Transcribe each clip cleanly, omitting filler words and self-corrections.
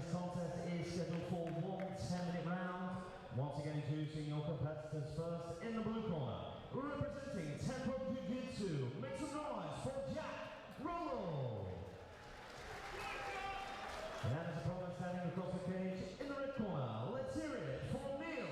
this contest is scheduled for one 10-minute round. Once again, introducing your competitors first. In the blue corner, representing Tempo Jiu-Jitsu, make some noise for Jack Rollo. And his opponent standing across the cage in the red corner, let's hear it for McLay.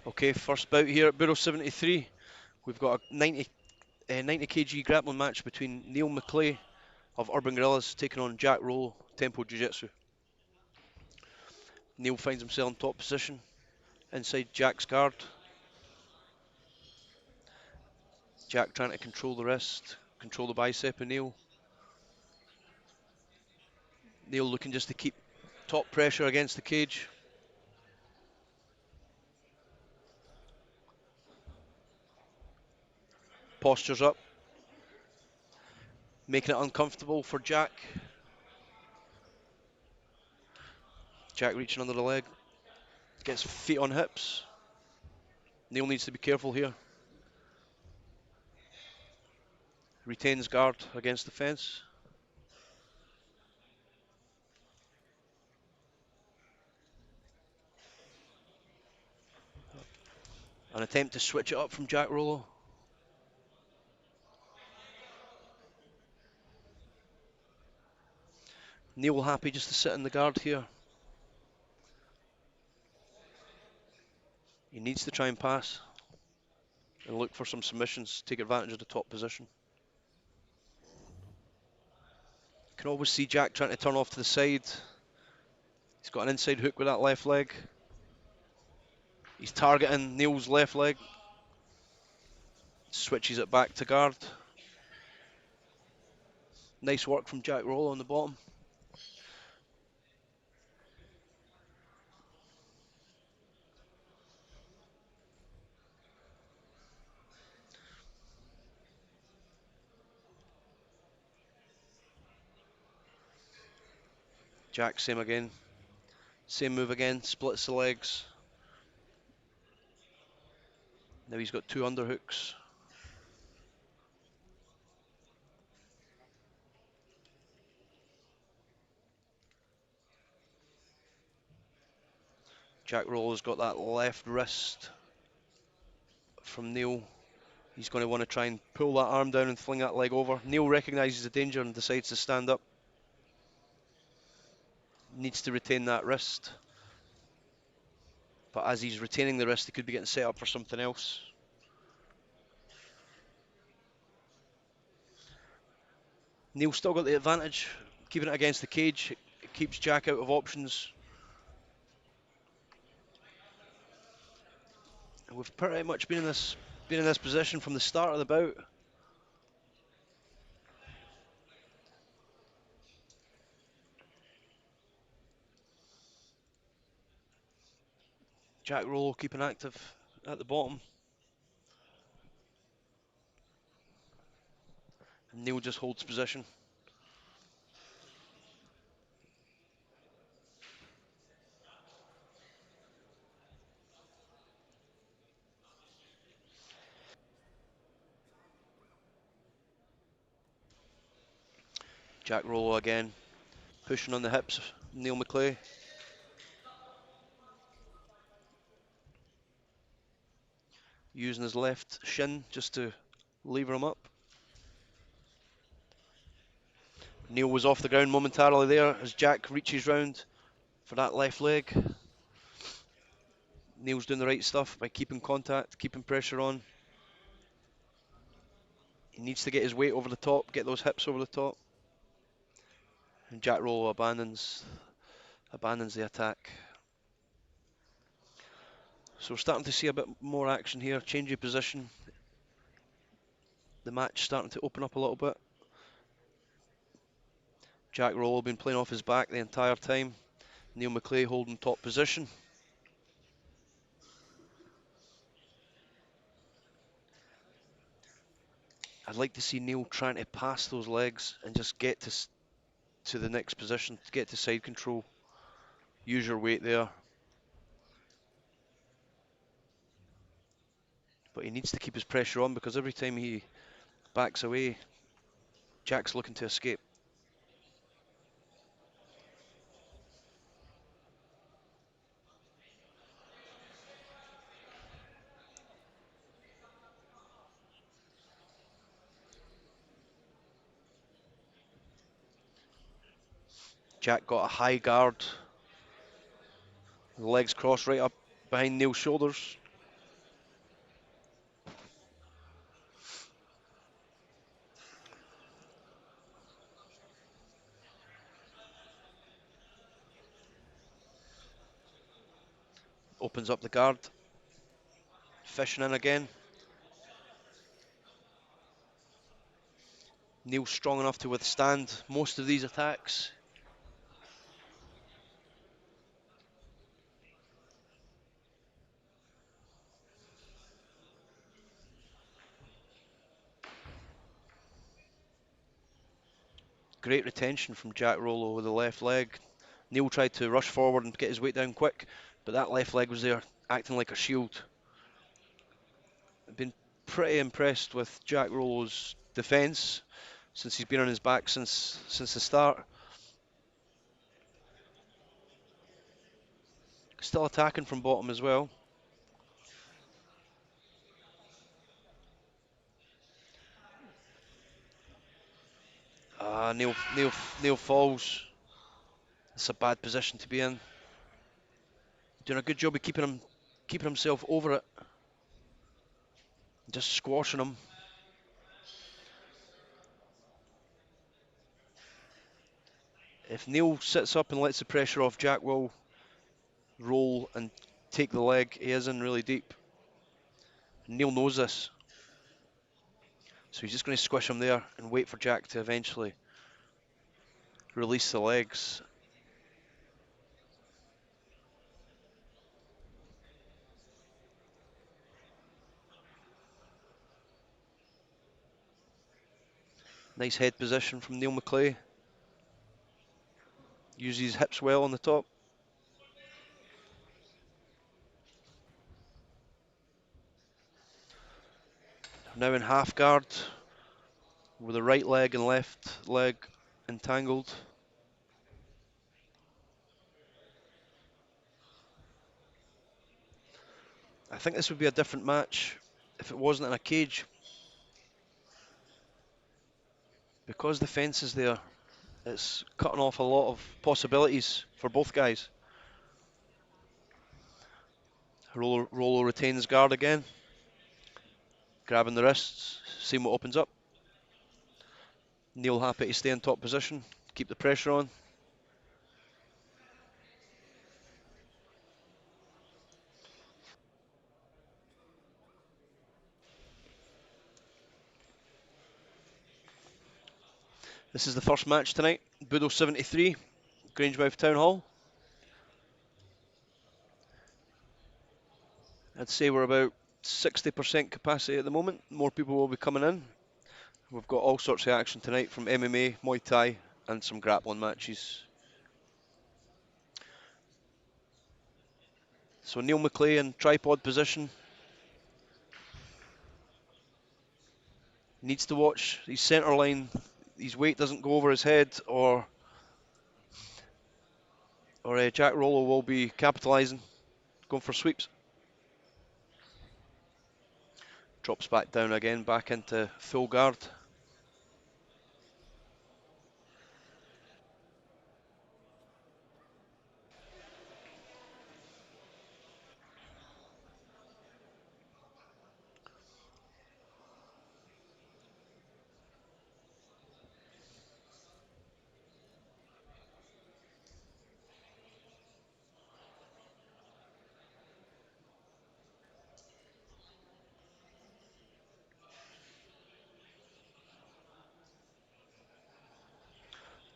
Okay, first bout here at Budo 73. We've got a 90 kg grappling match between Neil McLay of Urban Guerrillas taking on Jack Rollo, Tempo Jiu-Jitsu. Neil finds himself in top position inside Jack's guard. Jack trying to control the wrist, control the bicep of Neil. Neil looking just to keep top pressure against the cage. Postures up, making it uncomfortable for Jack. Jack reaching under the leg, gets feet on hips. Neil needs to be careful here. Retains guard against the fence. An attempt to switch it up from Jack Rollo. Neil happy just to sit in the guard here. He needs to try and pass and look for some submissions, take advantage of the top position. You can always see Jack trying to turn off to the side. He's got an inside hook with that left leg. He's targeting Neil's left leg. Switches it back to guard. Nice work from Jack Rollo on the bottom. Jack, same again. Same move again, splits the legs. Now he's got two underhooks. Jack Rollo's got that left wrist from Neil. He's going to want to try and pull that arm down and fling that leg over. Neil recognises the danger and decides to stand up. Needs to retain that wrist. But as he's retaining the wrist, he could be getting set up for something else. Neil's still got the advantage, keeping it against the cage. It keeps Jack out of options. And we've pretty much been in this position from the start of the bout. Jack Rollo keeping active at the bottom. And Neil just holds position. Jack Rollo again, pushing on the hips, Neil McLay. Using his left shin just to lever him up. Neil was off the ground momentarily there as Jack reaches round for that left leg. Neil's doing the right stuff by keeping contact, keeping pressure on. He needs to get his weight over the top, get those hips over the top. And Jack Rollo abandons the attack. So we're starting to see a bit more action here, change of position. The match starting to open up a little bit. Jack Rollo been playing off his back the entire time. Neil McLay holding top position. I'd like to see Neil trying to pass those legs and just get to the next position, to get to side control. Use your weight there. But he needs to keep his pressure on, because every time he backs away, Jack's looking to escape. Jack got a high guard. The legs crossed right up behind Neil's shoulders. Opens up the guard. Fishing in again. Neil's strong enough to withstand most of these attacks. Great retention from Jack Rollo with the left leg. Neil tried to rush forward and get his weight down quick, but that left leg was there acting like a shield. I've been pretty impressed with Jack Rollo's defence since he's been on his back since the start. Still attacking from bottom as well. Neil falls. It's a bad position to be in. Doing a good job of keeping himself over it. Just squashing him. If Neil sits up and lets the pressure off, Jack will roll and take the leg. He is in really deep. Neil knows this. So he's just going to squish him there and wait for Jack to eventually release the legs. Nice head position from Neil McLay. Uses his hips well on the top. Now in half guard with the right leg and left leg entangled. I think this would be a different match if it wasn't in a cage. Because the fence is there, it's cutting off a lot of possibilities for both guys. Rollo retains guard again. Grabbing the wrists, seeing what opens up. Neil happy to stay in top position, keep the pressure on. This is the first match tonight. Budo 73, Grangemouth Town Hall. I'd say we're about 60% capacity at the moment. More people will be coming in. We've got all sorts of action tonight, from MMA, Muay Thai, and some grappling matches. So Neil McLay in tripod position. Needs to watch his centre line. His weight doesn't go over his head, or Jack Rollo will be capitalising, going for sweeps. Drops back down again, back into full guard.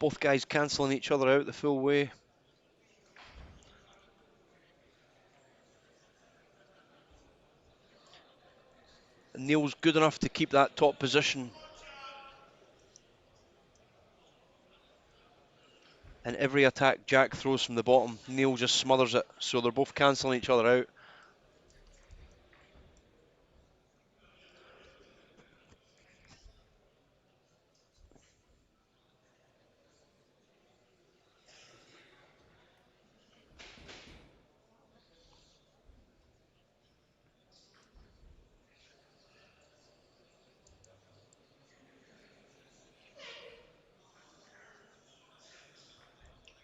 Both guys cancelling each other out the full way. And Neil's good enough to keep that top position. And every attack Jack throws from the bottom, Neil just smothers it. So they're both cancelling each other out.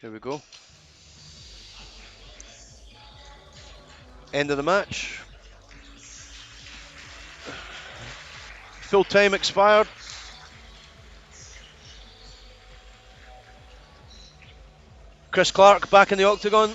Here we go. End of the match. Full time expired. Chris Clark back in the octagon.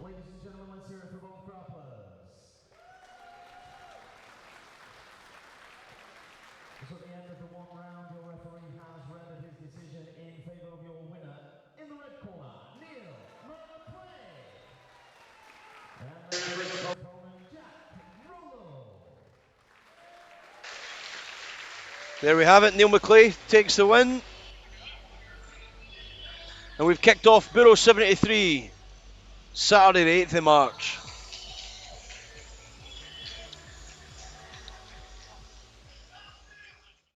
Ladies and gentlemen, let's hear it for both grapplers. So at the end of the one round, your referee has rendered his decision in favour of your winner. In the red corner, Neil McLay. And the opponent, Jack Rollo. There we have it. Neil McLay takes the win. And we've kicked off Budo 73, Saturday the 8th of March.